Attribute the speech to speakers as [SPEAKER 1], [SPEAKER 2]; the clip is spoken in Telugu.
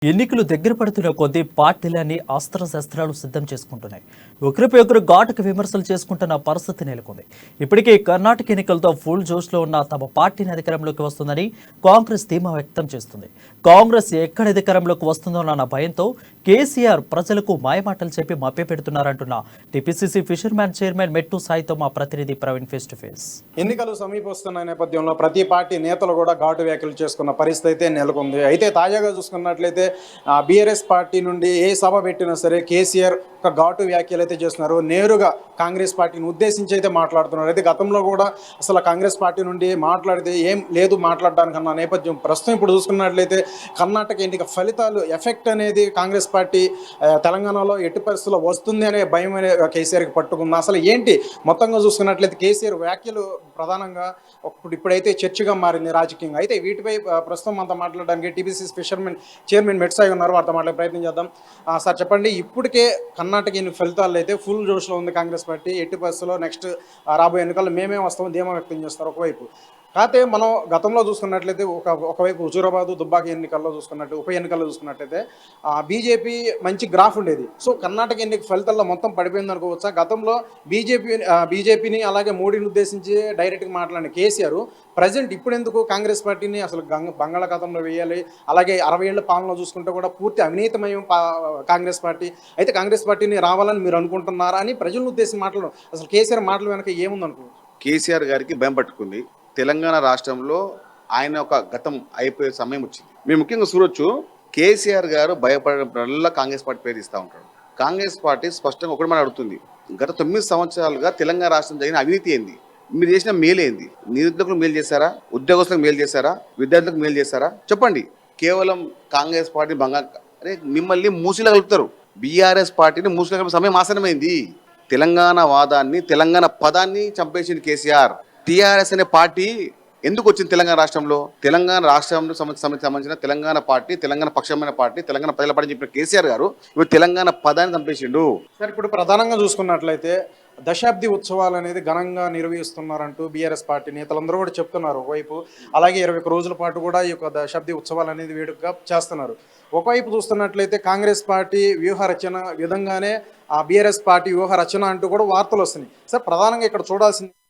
[SPEAKER 1] ఎన్నికలు దగ్గర పడుతున్న కొద్దీ పార్టీలన్నీ అస్త్రశస్త్రాలు సిద్ధం చేసుకుంటున్నాయి. ఒకరిపై ఒకరు ఘాటుకు విమర్శలు చేసుకుంటున్న పరిస్థితి నెలకొంది. ఇప్పటికే కర్ణాటక ఎన్నికలతో ఫుల్ జోష్లో ఉన్న తమ పార్టీని అధికారంలోకి వస్తుందని కాంగ్రెస్ ధీమా వ్యక్తం చేస్తుంది. కాంగ్రెస్ ఎక్కడ అధికారంలోకి వస్తుందోనన్న భయంతో కేసీఆర్ ప్రజలకు మాయమాటలు చెప్పి మభ్యపెడుతున్నారంటున్న టీపీసీసీ ఫిషర్మ్యాన్ చైర్మన్ మెట్టు సాయితో మా ప్రతినిధి ప్రవీణ్ ఫేస్ టు ఫేస్.
[SPEAKER 2] ఎన్నికలు సమీపిస్తున్న నేపథ్యంలో ప్రతి పార్టీ నేతలు కూడా ఘాటు వ్యాఖ్యలు చేసుకున్న పరిస్థితి అయితే నెలకొంది. అయితే తాజాగా చూసుకున్నట్లయితే బీఆర్ఎస్ పార్టీ నుండి ఏ సభ పెట్టినా సరే కేసీఆర్ ఒక ఘాటు వ్యాఖ్యలు అయితే చేస్తున్నారు. నేరుగా కాంగ్రెస్ పార్టీని ఉద్దేశించి అయితే మాట్లాడుతున్నారు. అయితే గతంలో కూడా అసలు కాంగ్రెస్ పార్టీ నుండి మాట్లాడితే ఏం లేదు మాట్లాడడానికి అన్న నేపథ్యం ప్రస్తుతం ఇప్పుడు చూసుకున్నట్లయితే కర్ణాటక ఎన్నిక ఫలితాలు ఎఫెక్ట్ అనేది కాంగ్రెస్ పార్టీ తెలంగాణలో ఎట్టి పరిస్థితుల్లో వస్తుంది అనే భయం అనే కేసీఆర్కి పట్టుకుంది. అసలు ఏంటి మొత్తంగా చూసుకున్నట్లయితే కేసీఆర్ వ్యాఖ్యలు ప్రధానంగా ఇప్పుడైతే చర్చగా మారింది రాజకీయంగా. అయితే వీటిపై ప్రస్తుతం అంతా మాట్లాడడానికి టీపీసీసీ ఫిషర్మెన్ చైర్మన్ మెట్సాయి ఉన్నారు. వారితో మాట్లాడే ప్రయత్నం చేద్దాం. సార్ చెప్పండి, ఇప్పటికే కర్ణాటక ఎన్నిక ఫలితాలు అయితే ఫుల్ జోష్లో ఉంది కాంగ్రెస్ పార్టీ. ఎట్టి పరిస్థితుల్లో నెక్స్ట్ రాబోయే ఎన్నికల్లో మేమే వస్తామని ధీమా వ్యక్తం చేస్తారు ఒకవైపు. కాకపోతే మనం గతంలో చూసుకున్నట్లయితే ఒకవైపు హుజూరాబాదు దుబ్బాక ఎన్నికల్లో ఉప ఎన్నికల్లో చూసుకున్నట్లయితే బీజేపీ మంచి గ్రాఫ్ ఉండేది. సో కర్ణాటక ఎన్నిక ఫలితాల్లో మొత్తం పడిపోయింది అనుకోవచ్చా? గతంలో బీజేపీని అలాగే మోడీని ఉద్దేశించి డైరెక్ట్గా మాట్లాడిన కేసీఆర్ ప్రజెంట్ ఇప్పుడు ఎందుకు కాంగ్రెస్ పార్టీని అసలు బంగాళాఖాతంలో వేయాలి, అలాగే 60 ఏళ్ల పాలనలో చూసుకుంటే కూడా పూర్తి అవినీతమయం కాంగ్రెస్ పార్టీ, అయితే కాంగ్రెస్ పార్టీని రావాలని మీరు అనుకుంటున్నారా అని ప్రజలను ఉద్దేశించి మాట్లాడడం, అసలు కేసీఆర్ మాటల వెనక ఏముంది అనుకోవచ్చు?
[SPEAKER 3] కేసీఆర్ గారికి భయం పట్టుకుంది. తెలంగాణ రాష్ట్రంలో ఆయన ఒక గతం అయిపోయే సమయం వచ్చింది. మీరు ముఖ్యంగా చూడొచ్చు, కేసీఆర్ గారు భయపడినప్పుడల్లా కాంగ్రెస్ పార్టీ పేరు ఇస్తూ ఉంటాడు. కాంగ్రెస్ పార్టీ స్పష్టంగా ఒకటి మనం అడుగుతుంది, గత 9 సంవత్సరాలుగా తెలంగాణ రాష్ట్రం జరిగిన అవినీతి ఏంది, మీరు చేసిన మేలేంది? నిరుద్యోగులకు మేలు చేశారా? ఉద్యోగస్తులకు మేలు చేశారా? విద్యార్థులకు మేలు చేశారా? చెప్పండి. కేవలం కాంగ్రెస్ పార్టీ అరే మిమ్మల్ని మూసిలో కలుపుతారు. బీఆర్ఎస్ పార్టీని మూసిలో కలిపే సమయం ఆసనమైంది. తెలంగాణ వాదాన్ని, తెలంగాణ పదాన్ని చంపేసింది కేసీఆర్. టీఆర్ఎస్ అనే పార్టీ ఎందుకు వచ్చింది తెలంగాణ రాష్ట్రంలో? తెలంగాణ రాష్ట్రంలో సంబంధించిన తెలంగాణ పార్టీ, తెలంగాణ పక్షమైన పార్టీ, తెలంగాణ ప్రజల పార్టీ చెప్పిన కేసీఆర్ గారు ఇప్పుడు తెలంగాణ పదాన్ని చంపేసిండు.
[SPEAKER 2] సార్, ఇప్పుడు ప్రధానంగా చూసుకున్నట్లయితే దశాబ్ది ఉత్సవాలు అనేది ఘనంగా నిర్వహిస్తున్నారంటూ బీఆర్ఎస్ పార్టీ నేతలందరూ కూడా చెప్తున్నారు ఒకవైపు. అలాగే 21 రోజుల పాటు కూడా ఈ యొక్క దశాబ్ది ఉత్సవాలు అనేది వేడుకగా చేస్తున్నారు. ఒకవైపు చూస్తున్నట్లయితే కాంగ్రెస్ పార్టీ వ్యూహ రచన విధంగానే బీఆర్ఎస్ పార్టీ వ్యూహ రచన అంటూ కూడా వార్తలు వస్తున్నాయి. సార్, ప్రధానంగా ఇక్కడ చూడాల్సింది